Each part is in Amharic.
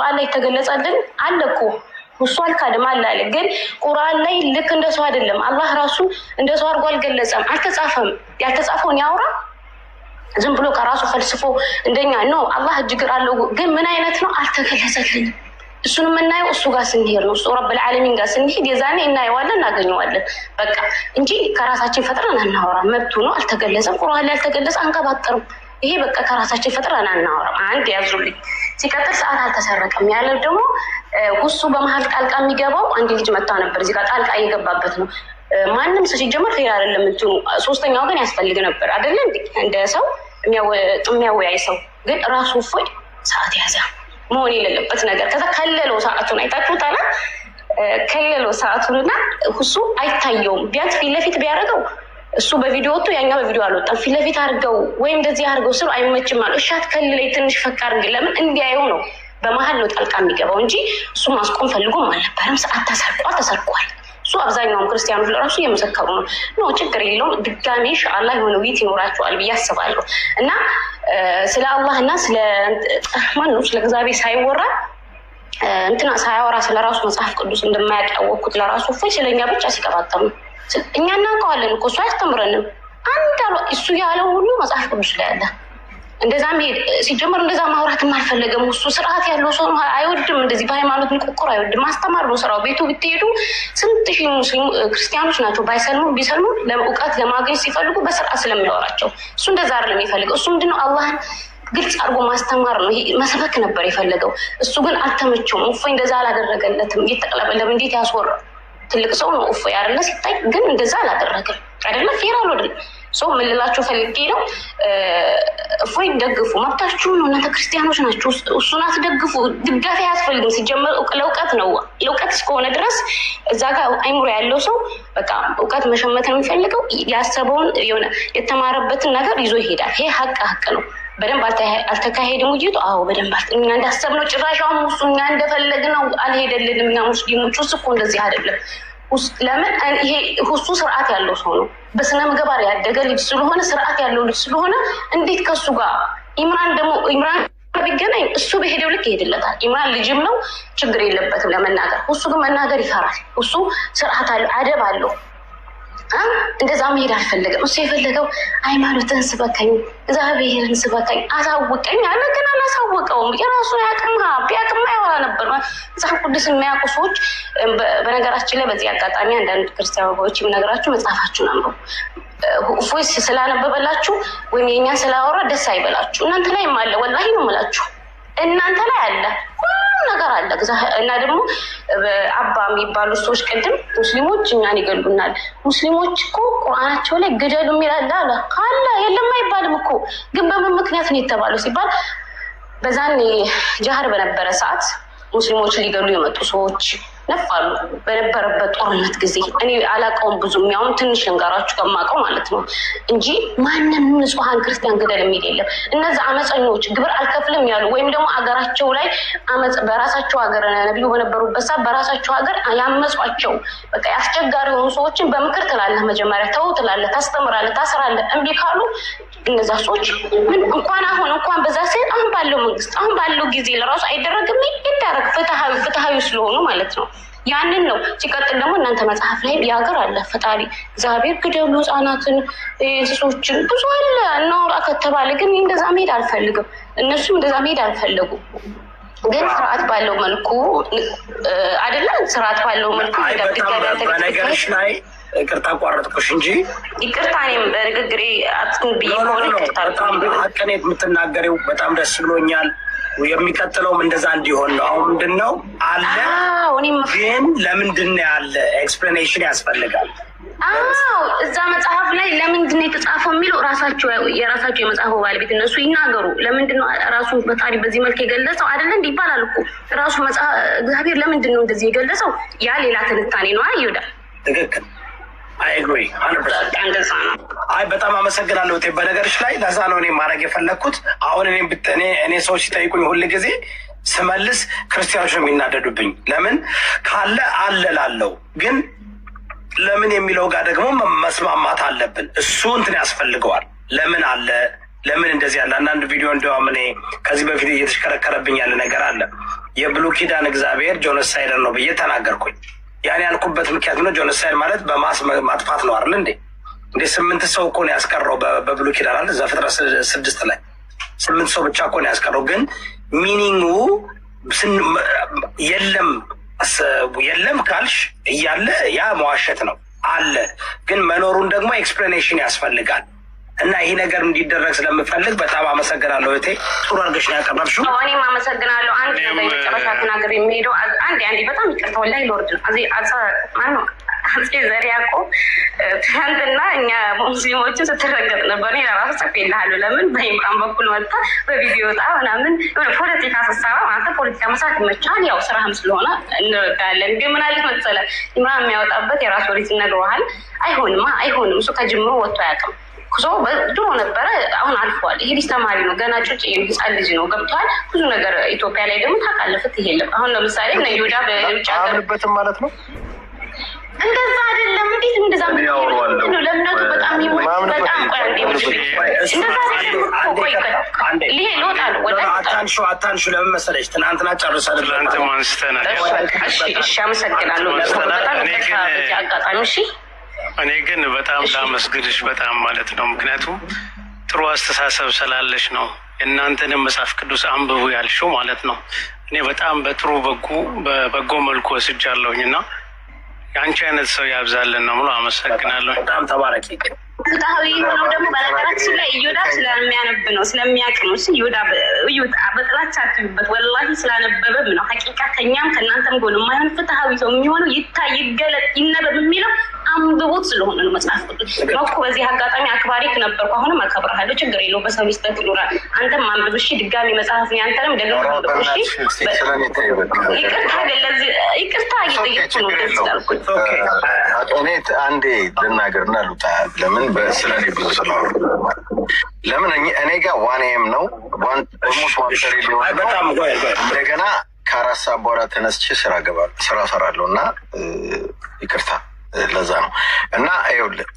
ቁርአን ላይ ተገለጸልን አለኩ እሱ አልካደም አለ ግን ቁርአን ላይ ልክ እንደሱ አይደለም አላህ ራሱ እንደሱ አድርጎ አልገለጸም አልተጻፈም ያልተጻፈውን ያውራ ዝም ብሎ ከራሱ ፈልስፎ እንደኛ ነው አላህ እጅግር አለው ግን ምን አይነት ነው አልተገለጸልንም እሱን የምናየው እሱ ጋር ስንሄድ ነው እሱ ረብ العالمين ጋር ስንሄድ የዛኔ እናየዋለን እናገኘዋለን በቃ እንጂ ከራሳችን ፈጥረን አናወራ መብቱ ነው አልተገለጸም ቁርአን ላይ አልተገለጸ አንቀባጥርም ይሄ በቃ ከራሳችን ፈጥረን አናወራ አንድ ያዙልኝ ሲቀጥል ሰዓት አልተሰረቀም ያለው ደግሞ ሁሱ በመሃል ጣልቃ የሚገባው አንድ ልጅ መጣ ነበር እዚህ ጋር ጣልቃ እየገባበት ነው ማንንም ሰው ሲጀመር ፌር አይደለም እንትኑ ሶስተኛው ግን ያስፈልግ ነበር አይደል እንደ ሰው የሚያወያይ ሰው ግን ራሱ ፎይ ሰዓት ያዘ መሆን የሌለበት ነገር ከዛ ከለለው ሰዓቱን አይታችሁታል ከለለው ሰዓቱንና ሁሱ አይታየውም ቢያንስ ፊት ለፊት ቢያደርገው እሱ በቪዲዮ ወጥቶ ያኛው በቪዲዮ አልወጣም ፊት ለፊት አድርገው ወይም እንደዚህ አድርገው ስሩ አይመችም ማለት እሻት ከለለይ ትንሽ ፈቃር ግን ለምን እንዲያየው ነው በመሃል ነው ጣልቃ የሚገባው እንጂ እሱ ማስቆም ፈልጎም አልነበረም ሰዓት ተሰርቋል እሱ አብዛኛውን ክርስቲያኖች ለራሱ እየመሰከሩ ነው ችግር የለውም ድጋሜ ኢንሻአላህ የሆነ ውይይት ይኖራቸዋል ብዬ አስባለሁ እና ስለ አላህና ስለ ማነው ስለ እግዚአብሔር ሳይወራ እንትና ሳያወራ ስለ ራሱ መጽሐፍ ቅዱስ እንደማያውቅ ያወቅኩት ለራሱ ፎይ ስለኛ ብቻ ሲቀባጠም እኛ እናውቀዋለን እኮ እሱ አያስተምረንም አንድ እሱ ያለው ሁሉ መጽሐፍ ቅዱስ ላይ አለ እንደዛ ሲጀመር እንደዛ ማውራትም አልፈለገም እሱ ስርዓት ያለው ሰው አይወድም እንደዚህ በሃይማኖት ንቁቁር አይወድም ማስተማር ነው ስራው ቤቱ ብትሄዱ ስንት ሺህ ሙስሊም ክርስቲያኖች ናቸው ቢሰልሙ ለእውቀት ለማግኘት ሲፈልጉ በስርዓት ስለሚያወራቸው እሱ እንደዛ አይደለም የሚፈልገው እሱ ምንድነው አላህን ግልጽ አድርጎ ማስተማር ነው መስበክ ነበር የፈለገው እሱ ግን አልተመቸውም እፎይ እንደዛ አላደረገለትም እየተቀለበለም እንዴት ያስወራ ትልቅ ሰው ነው እፎይ አይደለ ሲታይ ግን እንደዛ አላደረገም አይደለ ፌር አልወደም ሰው ምን ልላችሁ ፈልጌ ነው እፎይ ደግፉ መብታችሁ ነው እናንተ ክርስቲያኖች ናችሁ እሱን አትደግፉ ድጋፍ ያስፈልግም ሲጀመር ለእውቀት ነው ለእውቀት እስከሆነ ድረስ እዛ ጋር አይምሮ ያለው ሰው በቃ እውቀት መሸመት ነው የሚፈልገው ያሰበውን የሆነ የተማረበትን ነገር ይዞ ይሄዳል ይሄ ሀቅ ነው በደንብ አልተካሄደም ውይይቱ አዎ በደንብ እኛ እንዳሰብነው ጭራሻውን ሙስሊም እንደፈለግነው አልሄደልንም እኛ ሙስሊሞች እኮ እንደዚህ አይደለም ለምን ይሄ ሁሱ ስርዓት ያለው ሰው ነው በስነ ምግባር ያደገ ልጅ ስለሆነ ስርዓት ያለው ልጅ ስለሆነ እንዴት ከሱ ጋር ኢምራን ቢገናኝ እሱ በሄደው ልክ ይሄድለታል ኢምራን ልጅም ነው ችግር የለበትም ለመናገር እሱ ግን መናገር ይፈራል እሱ ስርዓት አለው አደብ አለው እንደዛ መሄድ አልፈለገም እሱ የፈለገው ሃይማኖትን ስበከኝ እግዚአብሔርን ስበከኝ አሳውቀኝ አለ ግን አላሳወቀውም የራሱ ቢያቅማ ያወራ ነበር መጽሐፍ ቅዱስ የሚያውቁ ሰዎች በነገራችን ላይ በዚህ አጋጣሚ አንዳንድ ክርስቲያን ወገኖች የሚነግራችሁ መጽሐፋችሁን አንብቡ ፎይስ ስላነበበላችሁ ወይም የኛን ስላወራ ደስ አይበላችሁ እናንተ ላይ አለ ወላሂ ነው የምላችሁ እናንተ ላይ አለ ነገር አለ እና ደግሞ አባ የሚባሉ ሰዎች ቀደም ሙስሊሞች እኛን ይገሉናል ሙስሊሞች እኮ ቁርአናቸው ላይ ገደሉ ይላል አለ የለም አይባልም እኮ ግን በምን ምክንያት ነው የተባለው ሲባል በዛኔ ጃሃር በነበረ ሰዓት ሙስሊሞች ሊገሉ የመጡ ሰዎች ነፋሉ በነበረበት ጦርነት ጊዜ እኔ አላቀውም ብዙ የሚያውም ትንሽ እንጋራችሁ ከማቀው ማለት ነው እንጂ ማንንም ንጹሃን ክርስቲያን ገደል የሚል የለም እነዛ አመፀኞች ግብር አልከፍልም ያሉ ወይም ደግሞ አገራቸው ላይ አመጽ በራሳቸው ሀገር ነብዩ በነበሩበት ሰዓት በራሳቸው ሀገር ያመጿቸው በቃ ያስቸጋሪ የሆኑ ሰዎችን በምክር ትላለህ መጀመሪያ ተው ትላለህ ታስተምራለህ ታስራለህ እምቢ ካሉ እነዛ ሰዎች እንኳን በዛ ሲል አሁን ባለው መንግስት አሁን ባለው ጊዜ ለራሱ አይደረግም ይደረግ ፍትሃዊ ስለሆኑ ማለት ነው ያንን ነው ሲቀጥል ደግሞ እናንተ መጽሐፍ ላይ ያገር አለ ፈጣሪ እግዚአብሔር ግደሉ ህፃናትን እንስሶችን ብዙ አለ እናውራ ከተባለ ግን እንደዛ መሄድ አልፈልግም እነሱም እንደዛ መሄድ አልፈለጉ ግን ስርዓት ባለው መልኩ አይደለም ስርዓት ባለው መልኩ ነገርሽ ላይ ይቅርታ አቋረጥኩሽ እንጂ ይቅርታ እኔም በንግግሬ አትንብዬ ሆነ ይቅርታ ሀቅን የምትናገሪው በጣም ደስ ብሎኛል የሚቀጥለውም እንደዛ እንዲሆን ነው አሁን ምንድነው አለ ግን ለምንድነው ያለ ኤክስፕላኔሽን ያስፈልጋል እዛ መጽሐፍ ላይ ለምንድነው የተጻፈው የሚለው ራሳቸው የራሳቸው የመጽሐፉ ባለቤት እነሱ ይናገሩ ለምንድነው ራሱ ፈጣሪ በዚህ መልክ የገለጸው አይደል እንዴ ይባላል እኮ ራሱ መጽሐፍ እግዚአብሔር ለምንድነው እንደዚህ የገለጸው ያ ሌላ ትንታኔ ነው አይውዳ ትክክል አይግሪ 100% አይ በጣም አመሰግናለሁ በነገርሽ ላይ ለዛ ነው እኔ ማድረግ የፈለኩት አሁን እኔ ሰዎች ሲጠይቁኝ ሁሉ ጊዜ ስመልስ ክርስቲያኖች ነው የሚናደዱብኝ ለምን ካለ አለላለው ግን ለምን የሚለው ጋር ደግሞ መስማማት አለብን እሱ እንትን ያስፈልገዋል ለምን አለ ለምን እንደዚህ ያለ አንዳንድ ቪዲዮ እንደውም እኔ ከዚህ በፊት እየተሽከረከረብኝ ያለ ነገር አለ የብሉይ ኪዳን እግዚአብሔር ጆኖሳይደር ነው ብዬ ተናገርኩኝ። ያን ያልኩበት ምክንያት ነው ጆኖሳይድ ማለት በማስ ማጥፋት ነው አይደል እንዴ? እንዴ 8 ሰው እኮ ነው ያስቀረው በብሉይ ኪዳን አለ ዘፍጥረት 6 ላይ 8 ሰው ብቻ እኮ ነው ያስቀረው። ግን ሚኒንጉ የለም ካልሽ እያለ ያ መዋሸት ነው አለ። ግን መኖሩን ደግሞ ኤክስፕላኔሽን ያስፈልጋል። እና ይሄ ነገር እንዲደረግ ስለምፈልግ በጣም አመሰግናለሁ እህቴ። ጥሩ አድርገሽ ነው ያቀረብሽው። እኔም አመሰግናለሁ። አንድ ነገር የመጨረሻ ተናገር የሚሄደው አንዴ በጣም ይቅርታ ወላሂ ሎርድ ማነው አፄ ዘርዓ ያዕቆብ ትናንትና እኛ ሙስሊሞችን ስትረገጥ ነበር። እኔ ለራሱ ጽፌልሃለሁ። ለምን በኢምራን በኩል መጣ በቪዲዮ ወጣ ምናምን ፖለቲካ ስትሰራ ማለት ፖለቲካ መስራት ይመቻል። ያው ስራህም ስለሆነ እንረዳለን። ግን ምን አለች መሰለህ ኢምራን የሚያወጣበት የራሱ ወሬት ይነግረዋል። አይሆንም እሱ ከጅምሮ ወጥቶ አያውቅም። ኩሶ ድሮ ነበረ፣ አሁን አልፏል። ይሄ ልጅ ተማሪ ነው፣ ገና ጩጭ ህፃን ልጅ ነው። ገብቷል። ብዙ ነገር ኢትዮጵያ ላይ ደግሞ ታውቃለህ፣ ፍትህ የለም። አሁን ለምሳሌ ነዮዳ በውጭ ሀገር ማለት ነው እንደዛ አይደለም። እንዴት እንደዛ ነው? ለምነቱ በጣም በጣም አታንሹ። ለምን መሰለሽ ትናንትና ጨርሰን አንስተናል። እሺ አመሰግናለሁ። አጋጣሚ እሺ እኔ ግን በጣም ላመስግንሽ በጣም ማለት ነው። ምክንያቱም ጥሩ አስተሳሰብ ስላለሽ ነው። እናንተንም መጽሐፍ ቅዱስ አንብቡ ያልሽው ማለት ነው። እኔ በጣም በጥሩ በበጎ መልኩ ወስጃለሁኝ እና የአንቺ አይነት ሰው ያብዛልን ነው ብሎ አመሰግናለሁ። በጣም ተባረኪ። ፍትሐዊ የሆነው ደግሞ በነገራችን ላይ እዮዳ ስለሚያነብ ነው ስለሚያውቅ ነው። እዩታ በጥላቻ አትዩበት። ወላሂ ስላነበበም ነው። ሀቂቃ ከኛም ከእናንተም ጎን የማይሆን ፍትሐዊ ሰው የሚሆነው ይታይ፣ ይገለጥ፣ ይነበብ የሚለው አንብቦት ስለሆነ ነው። መጽሐፍ ቅዱስ ነው እኮ። በዚህ አጋጣሚ አክባሪክ ነበርኩ፣ አሁንም አከብርሃለሁ። ችግር የለው። በሰው ሚስጠት ይኖራል። አንተም አንብብ እሺ። ድጋሚ መጽሐፍ ያንተንም ደግሞ አንብብ እሺ። ይቅርታ እየጠየቅኩ ነው። ደስ ላልኩኝ እኔ አንዴ ልናገርና ልውጣ። ለምን ስለኔ ብዙ ስለሆነ ለምን እኔ ጋር ዋኔም ነው እንደገና ከ4 ሰዓት በኋላ ተነስቼ ስራ ሰራለሁ እና ይቅርታ ለዛ ነው። እና ይኸውልህ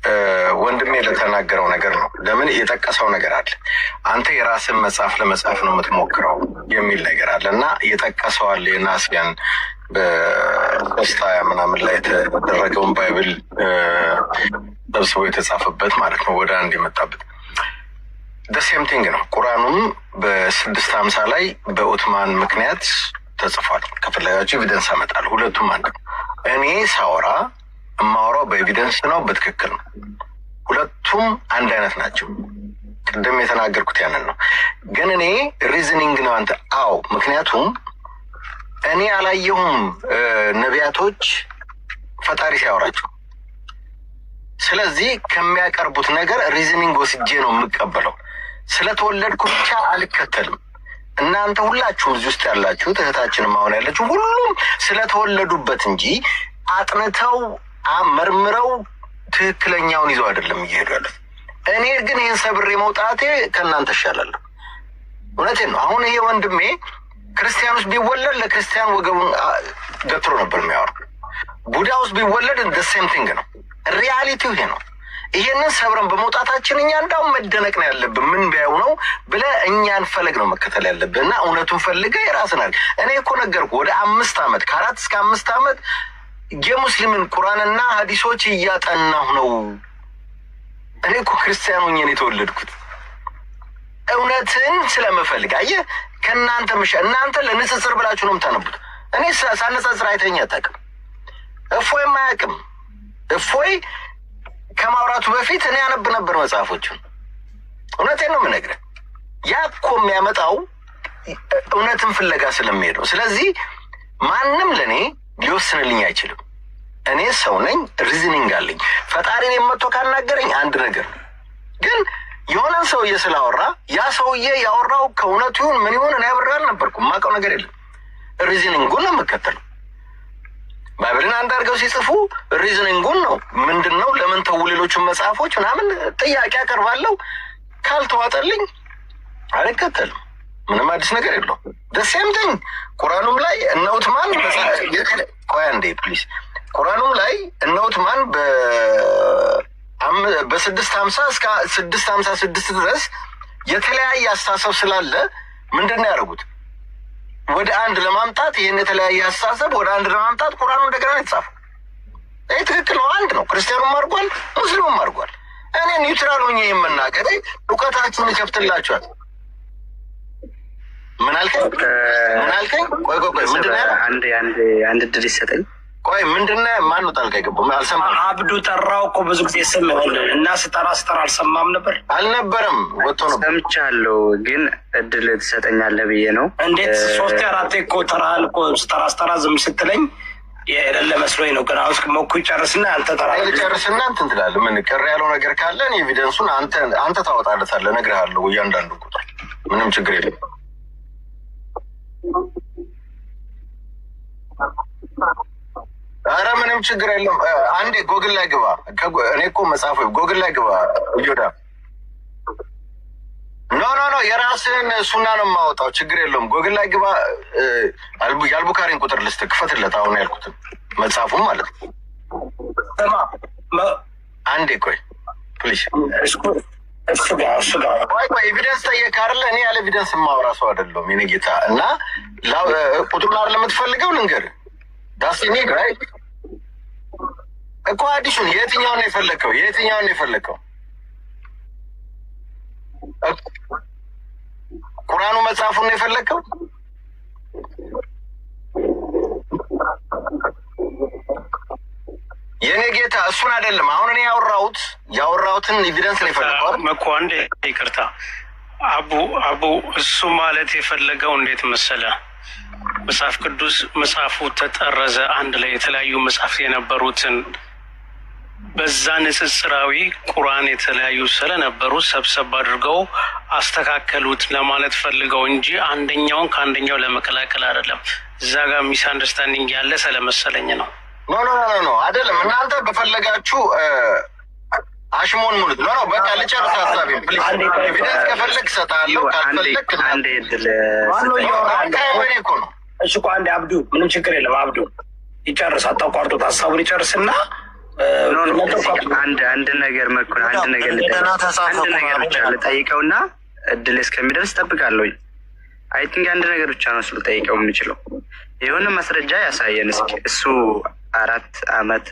ወንድሜ ለተናገረው ነገር ነው። ለምን የጠቀሰው ነገር አለ። አንተ የራስን መጽሐፍ ለመጻፍ ነው የምትሞክረው የሚል ነገር አለ እና የጠቀሰው አለ የናስያን በስታ ምናምን ላይ የተደረገውን ባይብል ሰብስቦ የተጻፈበት ማለት ነው። ወደ አንድ የመጣበት ደሴም ቲንግ ነው። ቁርአኑም በ650 ላይ በኦትማን ምክንያት ተጽፏል። ከፈለጋችሁ ኤቪደንስ አመጣለሁ። ሁለቱም አንድ ነው። እኔ ሳወራ የማወራው በኤቪደንስ ነው፣ በትክክል ነው። ሁለቱም አንድ አይነት ናቸው። ቅድም የተናገርኩት ያንን ነው። ግን እኔ ሪዝኒንግ ነው አንተ አዎ። ምክንያቱም እኔ አላየሁም ነቢያቶች ፈጣሪ ሲያወራቸው። ስለዚህ ከሚያቀርቡት ነገር ሪዝኒንግ ወስጄ ነው የምቀበለው። ስለተወለድኩ ብቻ አልከተልም። እናንተ ሁላችሁም እዚህ ውስጥ ያላችሁ እህታችንም አሁን ያለችው ሁሉም ስለተወለዱበት እንጂ አጥንተው መርምረው ትክክለኛውን ይዘው አይደለም እየሄዱ ያሉት። እኔ ግን ይህን ሰብሬ መውጣቴ ከእናንተ እሻላለሁ። እውነቴን ነው። አሁን ይሄ ወንድሜ ክርስቲያን ውስጥ ቢወለድ ለክርስቲያን ወገቡን ገትሮ ነበር የሚያወሩ። ቡዳ ውስጥ ቢወለድ እንደ ሴም ቲንግ ነው። ሪያሊቲው ይሄ ነው። ይሄንን ሰብረን በመውጣታችን እኛ እንዳውም መደነቅ ነው ያለብን። ምን ቢያዩ ነው ብለህ እኛን ፈለግ ነው መከተል ያለብን እና እውነቱን ፈልገህ የራስን አድርግ። እኔ እኮ ነገርኩህ ወደ 5 ዓመት ከ4 እስከ 5 ዓመት የሙስሊምን ቁርአንና ሀዲሶች እያጠናሁ ነው። እኔ እኮ ክርስቲያን ሆኜ ነው የተወለድኩት እውነትን ስለምፈልግ። አየህ ከእናንተ እናንተ ለንጽጽር ብላችሁ ነው የምታነቡት። እኔ ሳነጻጽር አይተኛ አታውቅም። እፎይም አያውቅም። እፎይ ከማውራቱ በፊት እኔ ያነብ ነበር መጽሐፎችን። እውነቴን ነው የምነግርህ። ያ እኮ የሚያመጣው እውነትን ፍለጋ ስለሚሄደው። ስለዚህ ማንም ለእኔ ሊወስንልኝ አይችልም። እኔ ሰው ነኝ፣ ሪዝኒንግ አለኝ። ፈጣሪን የመጥቶ ካናገረኝ አንድ ነገር ነው። ግን የሆነን ሰውዬ ስላወራ ያ ሰውዬ ያወራው ከእውነቱ ይሁን ምን ይሁን እኔ አብሬ አልነበርኩም። የማውቀው ነገር የለም። ሪዝኒንጉን ነው የምከተለው። ባይብልን አንድ አድርገው ሲጽፉ ሪዝኒንጉን ነው። ምንድን ነው ለምን ተው ሌሎቹን መጽሐፎች ምናምን ጥያቄ አቀርባለሁ። ካልተዋጠልኝ አልከተልም። ምንም አዲስ ነገር የለውም። ደሴም ቲንግ ቁርአኑም ላይ እነ ዑትማን ቆይ አንዴ ፕሊዝ። ቁርአኑም ላይ እነ ዑትማን በ650 እስከ 656 ድረስ የተለያየ አስተሳሰብ ስላለ ምንድን ነው ያደረጉት? ወደ አንድ ለማምጣት ይህን የተለያየ አስተሳሰብ ወደ አንድ ለማምጣት ቁርአኑ እንደገና የተጻፈው ይህ ትክክል ነው። አንድ ነው። ክርስቲያኑም አድርጓል፣ ሙስሊሙም አድርጓል። እኔ ኒውትራል ሆኜ የምናገር እውቀታችሁን ይከፍትላችኋል። ምን አልከኝ? ቆይ ምንድነው? አንድ ድል ይሰጠኝ። ቆይ ምንድነው? ማን ነው ጣልቃ የገባው? አልሰማም። አብዱ ጠራው እኮ ብዙ ጊዜ ስም እና ስጠራ አልሰማም ነበር። አልነበረም ወጥቶ ነው። ሰምቻለሁ፣ ግን እድል ትሰጠኛለህ ብዬ ነው። እንዴት 3 4 እኮ ተራህል እኮ ስጠራ ዝም ስትለኝ የሌለ መስሎኝ ነው። ግን አሁን ሞኩ ይጨርስና አንተ ተራ ይጨርስና እንትን ትላለህ። ምን ቀር ያለው ነገር ካለ ኤቪደንሱን አንተ ታወጣለታለህ። እነግርሃለሁ እያንዳንዱ ቁጥር። ምንም ችግር የለም። ኧረ ምንም ችግር የለም። አንዴ ጎግል ላይ ግባ። እኔ እኮ መጽሐፉ ጎግል ላይ ግባ። እዮዳ ኖ የራስህን ሱና ነው የማወጣው። ችግር የለውም። ጎግል ላይ ግባ። የአልቡካሪን ቁጥር ልስጥ፣ ክፈትለት። አሁን ያልኩትን መጽሐፉን ማለት ነው። አንዴ ቆይ ፕሊዝ። ቆይ ኤቪደንስ ጠየቅ አይደለ? እኔ ያለ ኤቪደንስ የማወራ ሰው አይደለሁም የእኔ ጌታ። እና ቁጥሩን አይደል የምትፈልገው? ልንገርህ ዳስ ኒድ ራይት እኮ አዲሱን የትኛውን ነው የፈለግከው? ቁርአኑ መጽሐፉን ነው የፈለግከው? የኔ ጌታ እሱን አይደለም። አሁን እኔ ያወራሁትን ኤቪደንስ ነው የፈለግከው አይደል? መኮ አንዴ ይቅርታ አቡ እሱ ማለት የፈለገው እንዴት መሰለ? መጽሐፍ ቅዱስ መጽሐፉ ተጠረዘ፣ አንድ ላይ የተለያዩ መጽሐፍ የነበሩትን በዛ ንጽጽራዊ ቁርአን የተለያዩ ስለነበሩ ሰብሰብ አድርገው አስተካከሉት ለማለት ፈልገው እንጂ አንደኛውን ከአንደኛው ለመቀላቀል አይደለም። እዛ ጋር ሚስ አንደርስታንዲንግ ያለ ስለመሰለኝ ነው። ኖ አይደለም። እናንተ በፈለጋችሁ አሽሞን ሙሉት። ኖ በቃ ልጨርስ ሀሳቤ። ፕሊዝ ኤቪደንስ ከፈለግ እሰጥሃለሁ፣ ካልፈለግ አንዴ እድል እኮ ነው። እሺ እኮ አንዴ አብዱ፣ ምንም ችግር የለም። አብዱ ይጨርስ፣ አታቋርጡት። ሀሳቡን ይጨርስና አንድ ነገር መኩን አንድ ነገር ብቻ ልጠይቀውና እድል እስከሚደርስ ጠብቃለሁኝ። አይ ቲንክ አንድ ነገር ብቻ ነው እሱ ልጠይቀው የምችለው። የሆነ ማስረጃ ያሳየን እስኪ። እሱ 4 ዓመት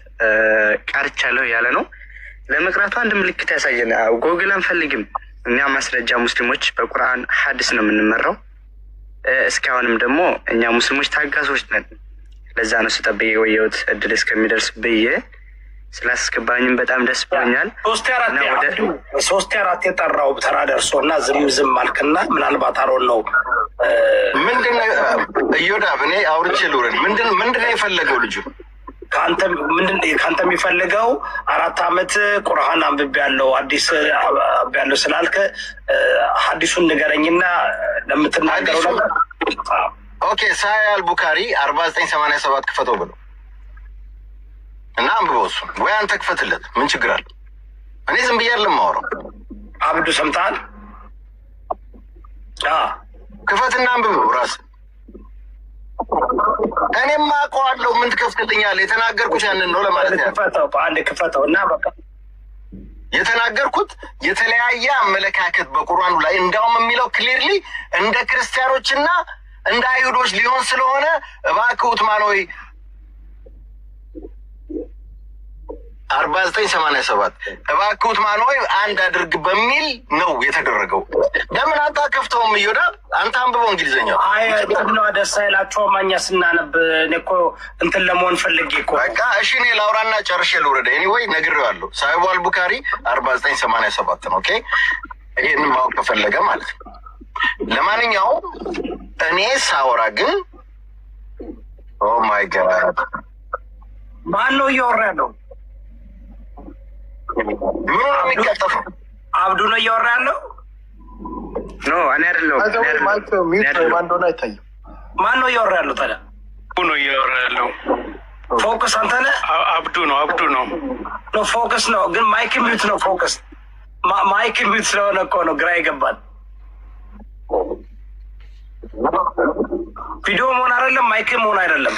ቀርቻለሁ ያለ ነው። ለመቅራቱ አንድ ምልክት ያሳየን። ጎግል አንፈልግም እኛ ማስረጃ። ሙስሊሞች በቁርአን ሐዲስ ነው የምንመራው። እስካሁንም ደግሞ እኛ ሙስሊሞች ታጋሶች ነን። ለዛ ነው ስጠብቅ የቆየሁት እድል እስከሚደርስ ብዬ። ስላስገባኝም በጣም ደስ ብሎኛል። 3 4 የጠራው ተራ ደርሶ እና ዝም አልክና ምናልባት አሮን ነው ምንድነው እዮዳብ? እኔ አውርቼ ልውረድ። ምንድነው የፈለገው ልጁ ከአንተ? ከአንተ የሚፈልገው 4 ዓመት ቁርአን አንብቤያለሁ አዲስ አንብቤያለሁ ስላልክ ሐዲሱን ንገረኝና ለምትናገረው ነገር። ኦኬ ሳሂህ አልቡካሪ 4987 ክፈተው ብለው እና አንብበው እሱን። ወይ አንተ ክፈትለት፣ ምን ችግር አለ? እኔ ዝም ብዬ አይደለም የማወራው። አብዱ ሰምተሃል? ክፈትና አንብበው ራስህ። እኔማ አውቀዋለሁ። ምን ትከፍትልኛለህ? የተናገርኩት ያንን ነው ለማለት ነው። ክፈተው እና በቃ የተናገርኩት የተለያየ አመለካከት በቁርአኑ ላይ እንዳውም የሚለው ክሊርሊ እንደ ክርስቲያኖችና እንደ አይሁዶች ሊሆን ስለሆነ እባክህ ኡትማን ሆይ 4987 እባክህ ኡትማን ሆይ አንድ አድርግ በሚል ነው የተደረገው። ለምን አንተ ከፍተውም እዮዳ አንተ አንብበው እንግሊዘኛው። አይ ነው ደስ አይላችሁም? እኛ ስናነብ እኔ እኮ እንትን ለመሆን ፈልጌ እኮ። በቃ እሺ እኔ ላውራና ጨርሼ ልውረድ። ኤኒዌይ ነግሬዋለሁ። ሳሂህ አልቡካሪ 4987 ነው። ኦኬ ይሄንን ማወቅ ከፈለገ ማለት ነው። ለማንኛውም እኔ ሳወራ ግን ኦ ማይ ጋድ ማን ነው እያወራ ያለው? ምን ነው የሚቀጠፈው? አብዱ ነው እያወራ ያለው? ኖ እኔ አይደለሁም። ማን አይታይም። ማን ነው እያወራ ያለው ታዲያ? ነው እያወራ ያለው። ፎከስ አንተ ነህ? አብዱ ነው ኖ ፎከስ ነው፣ ግን ማይክ ሚዩት ነው። ፎከስ ማይክ ሚዩት ስለሆነ እኮ ነው ግራ ይገባል። ቪዲዮ መሆን አይደለም ማይክ መሆን አይደለም።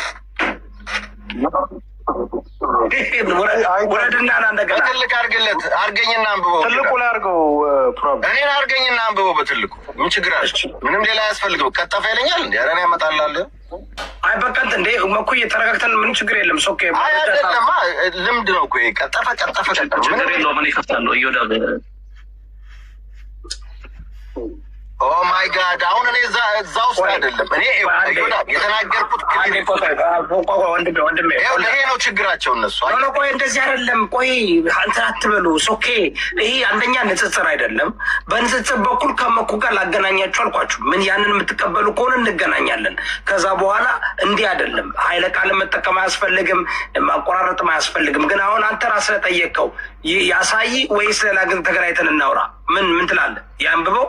ውረድና እንደገና በትልቅ አድርግለት አድርገኝና አንብበው። ትልቁ ላይ አድርገው እኔን አድርገኝና አንብበው በትልቁ። ምን ችግር አለ? ምንም ሌላ ያስፈልገው። ቀጠፈ ይለኛል እንዲ ያረን ያመጣላለ። አይ በቀንት እንዴ መኩ እየተረጋግተን ምን ችግር የለም። ሶኬ አይ አይደለማ ልምድ ነው እኮ ቀጠፈ ችግር የለውም። ምን ይከፍታለሁ እዮዳ ኦ ማይ ጋድ አሁን እኔ እዛ ውስጥ አይደለም እኔ የተናገርኩት ወንድሜ ይሄ ነው ችግራቸው እነሱ። ቆይ እንደዚህ አይደለም። ቆይ እንትን አትበሉ። ኦኬ ይሄ አንደኛ ንጽጽር አይደለም። በንጽጽር በኩል ከመኩ ጋር ላገናኛችሁ አልኳችሁ። ምን ያንን የምትቀበሉ ከሆነ እንገናኛለን። ከዛ በኋላ እንዲህ አይደለም። ኃይለ ቃል መጠቀም አያስፈልግም፣ ማቆራረጥም አያስፈልግም። ግን አሁን አንተ ራስህ ስለጠየቀው ያሳይ ወይስ ሌላ ግን ተገናኝተን እናውራ? ምን ትላለህ? ያንብበው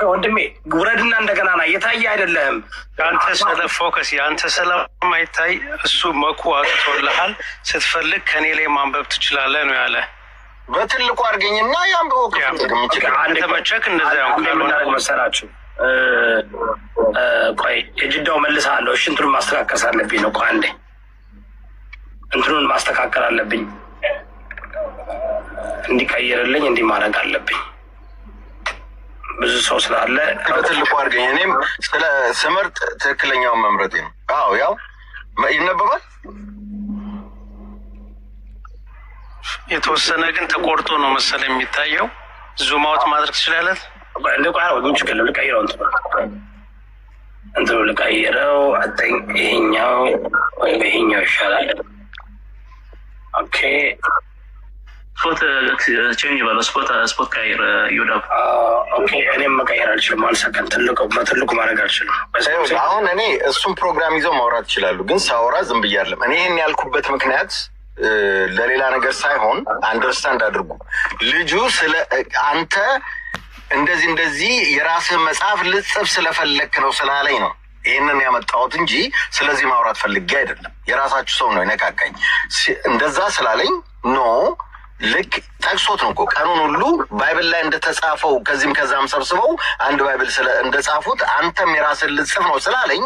ወንድሜ ውረድና እንደገና ና። እየታየ አይደለህም የአንተ ስለ ፎከስ የአንተ ስለማይታይ እሱ መኩ አቅቶልሃል። ስትፈልግ ከኔ ላይ ማንበብ ትችላለህ ነው ያለ። በትልቁ አድርገኝና ያንብበው። አንተ መቸክ እንደዚያ መሰላችሁ። ቆይ የጅዳው መልስሃለሁ። እሺ እንትኑን ማስተካከል አለብኝ ነው። ቆይ አንዴ እንትኑን ማስተካከል አለብኝ። እንዲቀይርልኝ እንዲህ ማድረግ አለብኝ። ብዙ ሰው ስላለ በትልቁ አድርገኝ። እኔም ስለ ስመርጥ ትክክለኛውን መምረጤ ነው። አዎ ያው ይነበባል። የተወሰነ ግን ተቆርጦ ነው መሰለኝ የሚታየው። ዙም አውት ማድረግ ትችላለህ። ልቀይረው እንትኑ ልቀይረው። ይሄኛው ወይም ይሄኛው ይሻላል። ኦኬ ስፖት ቼንጅ ባለው ስፖት ቀይር ይወዳ። ኦኬ እኔም መቀየር አልችልም። አልሰከን በትልቁ ማድረግ አልችልም። አሁን እኔ እሱም ፕሮግራም ይዘው ማውራት ይችላሉ። ግን ሳወራ ዝም ብያለም። እኔ ይህን ያልኩበት ምክንያት ለሌላ ነገር ሳይሆን አንደርስታንድ አድርጉ። ልጁ ስለ አንተ እንደዚህ የራስህ መጽሐፍ ልጽፍ ስለፈለክ ነው ስላለኝ ነው ይህንን ያመጣሁት እንጂ ስለዚህ ማውራት ፈልጌ አይደለም። የራሳችሁ ሰው ነው ይነቃቃኝ። እንደዛ ስላለኝ ኖ ልክ ጠቅሶት ነው እኮ ቀኑን ሁሉ ባይብል ላይ እንደተጻፈው ከዚህም ከዛም ሰብስበው አንድ ባይብል እንደጻፉት አንተም የራስን ልጽፍ ነው ስላለኝ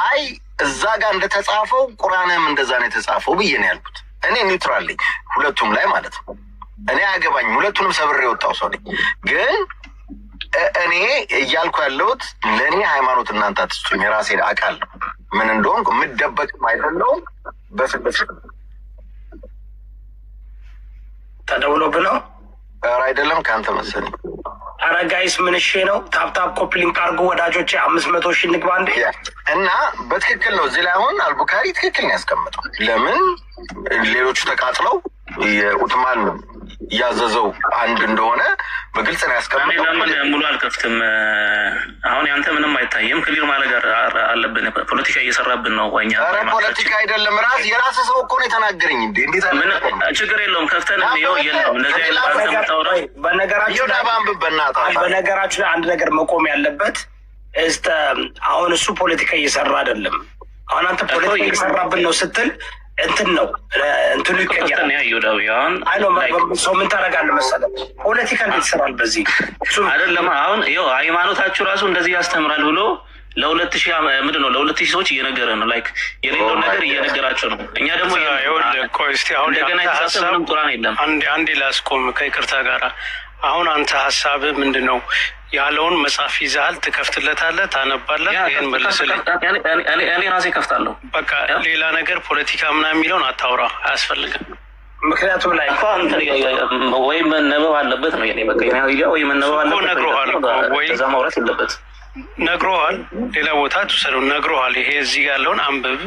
አይ እዛ ጋር እንደተጻፈው ቁርአንም እንደዛ ነው የተጻፈው ብዬ ነው ያልኩት። እኔ ኒውትራል ነኝ ሁለቱም ላይ ማለት ነው። እኔ አያገባኝም። ሁለቱንም ሰብሬ የወጣው ሰው ነኝ። ግን እኔ እያልኩ ያለሁት ለእኔ ሃይማኖት እናንተ አትስጡኝ። የራሴን አውቃለሁ ምን እንደሆንኩ የምደበቅም አይደለሁም። በስበት ተደውሎ ብለው ኧረ አይደለም ከአንተ መሰለኝ። ኧረ ጋይስ ምን እሺ ነው? ታፕታፕ ኮፕሊንግ አድርጉ ወዳጆቼ። 500 ሺህ እንግባ እንዴ። እና በትክክል ነው እዚህ ላይ አሁን አልቡካሪ ትክክል ነው ያስቀምጠው። ለምን ሌሎቹ ተቃጥለው የኡትማን ያዘዘው አንድ እንደሆነ በግልጽ ነው ያስቀምጠው። ለምን ሙሉ አልከፍትም? አሁን ያንተ ምንም አይታየም። ክሊር ማድረግ አለብን። ፖለቲካ እየሰራብን ነው ወኛ። ኧረ ፖለቲካ አይደለም የራስ ሰው እኮ ነው የተናገረኝ። እንዴት ችግር የለውም ከፍተን ይኸው የለም እነዚህ በነገራችሁ ላይ አንድ ነገር መቆም ያለበት አሁን እሱ ፖለቲካ እየሰራ አይደለም። አሁን አንተ ፖለቲካ እየሰራብን ነው ስትል እንትን ነው እንትኑ ይቀየራል። ሰው ምን ታደርጋለህ መሰለህ? ፖለቲካ እንዴት ይሰራል? በዚህ አይደለም አሁን ይኸው ሃይማኖታችሁ ራሱ እንደዚህ ያስተምራል ብሎ ለ2000 ምንድን ነው ለ2000 ሰዎች እየነገረ ነው። ላይክ የሌለውን ነገር እየነገራቸው ነው። እኛ ደግሞ እንደገና የተሳሰብ ቁርአን የለም። አንዴ ላስቆም ከይቅርታ ጋር። አሁን አንተ ሀሳብ ምንድን ነው ያለውን መጽሐፍ ይዘሃል፣ ትከፍትለታለህ፣ ታነባለህ። ይህን መልስልኝ። እኔ ራሴ ከፍታለሁ። በቃ ሌላ ነገር ፖለቲካ ምናምን የሚለውን አታውራ፣ አያስፈልግም። ምክንያቱም ላይ ወይ መነበብ አለበት ነው የኔ በቃ ወይ መነበብ አለበት። ነግሮሃል ወይ ከዛ ማውራት የለበት ነግሮሃል። ሌላ ቦታ ትውሰደው ነግሮሃል። ይሄ እዚህ ያለውን አንብብ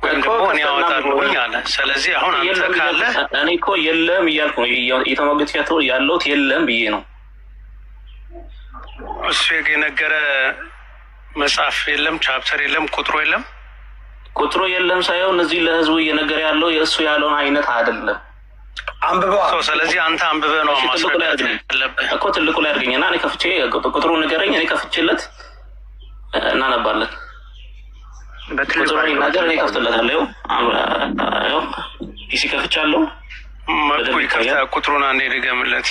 ወይም ደግሞ እኔ አወጣለሁኝ አለ። ስለዚህ አሁን አንተ ካለ እኔ እኮ የለም እያልኩ ነው የተሟገት ያለሁት የለም ብዬ ነው። እሱ የነገረ መጽሐፍ የለም፣ ቻፕተር የለም፣ ቁጥሩ የለም ሳይሆን እዚህ ለህዝቡ እየነገረ ያለው የእሱ ያለውን አይነት አይደለም። አንብበው። ስለዚህ አንተ አንብበህ ነው ማስረዳት ያለብህ እኮ። ትልቁ ላይ አድርገኝና እኔ ከፍቼ ቁጥሩ ንገረኝ፣ እኔ ከፍቼለት እናነባለን። ቁጥሩ ይናገር፣ እኔ ከፍትለታለሁ። ይኸው ፒሲ ከፍቻለሁ። መጥቶ ይከፍታ። ቁጥሩን አንዴ ድገምለት።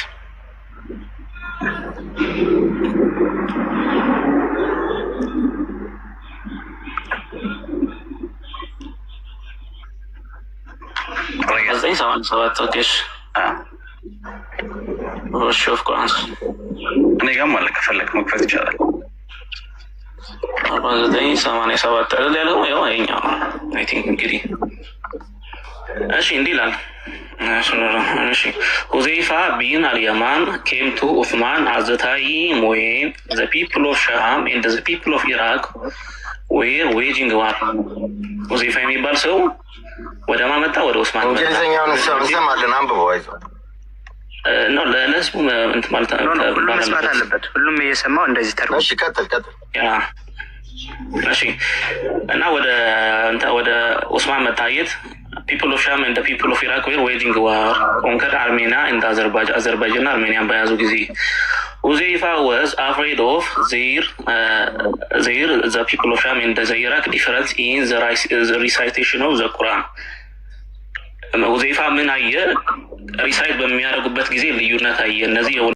ሰባት ኦኬሽ ሾፍ ቁርአን እኔ ጋርም አለ ከፈለክ መክፈት ይቻላል። 4987 አይደል ያለው? ያው አይኛው አይ ቲንክ እንግዲህ እሺ እንዲህ ይላል። እሺ ሁዘይፋ ቢን አልያማን ኬም ቱ ኡስማን አት ዘ ታይም ዌን ዘ ፒፕል ኦፍ ሻም ኤንድ ዘ ፒፕል ኦፍ ኢራቅ ዌር ዌጂንግ ዋር። ሁዘይፋ የሚባል ሰው ወደ ማን መጣ? ወደ ኡስማን መጣ። እንግሊዝኛውን እንሰማለን፣ አንብበው አይዞህ ነው ለህዝቡ እንትን ማለት ነው። ሁሉም መስማት አለበት። ሁሉም እየሰማው እንደዚህ ተርጉም። እሺ ቀጥል። እሺ እና ወደ ኡስማን መታየት ፒፕል ኦፍ ሻም ኤንድ ፒፕል ኦፍ ኢራቅ ዌር ዌጂንግ ዋር ኮንከር አርሜኒያ ኤንድ አዘርባይጃን አርሜኒያን በያዙ ጊዜ ሁዘይፋ was afraid of the people of Sham and the Iraq difference in the recitation of the Quran. ሁዘይፋ ምን አየ? ሪሳይት በሚያደርጉበት ጊዜ ልዩነት አየ። እነዚህ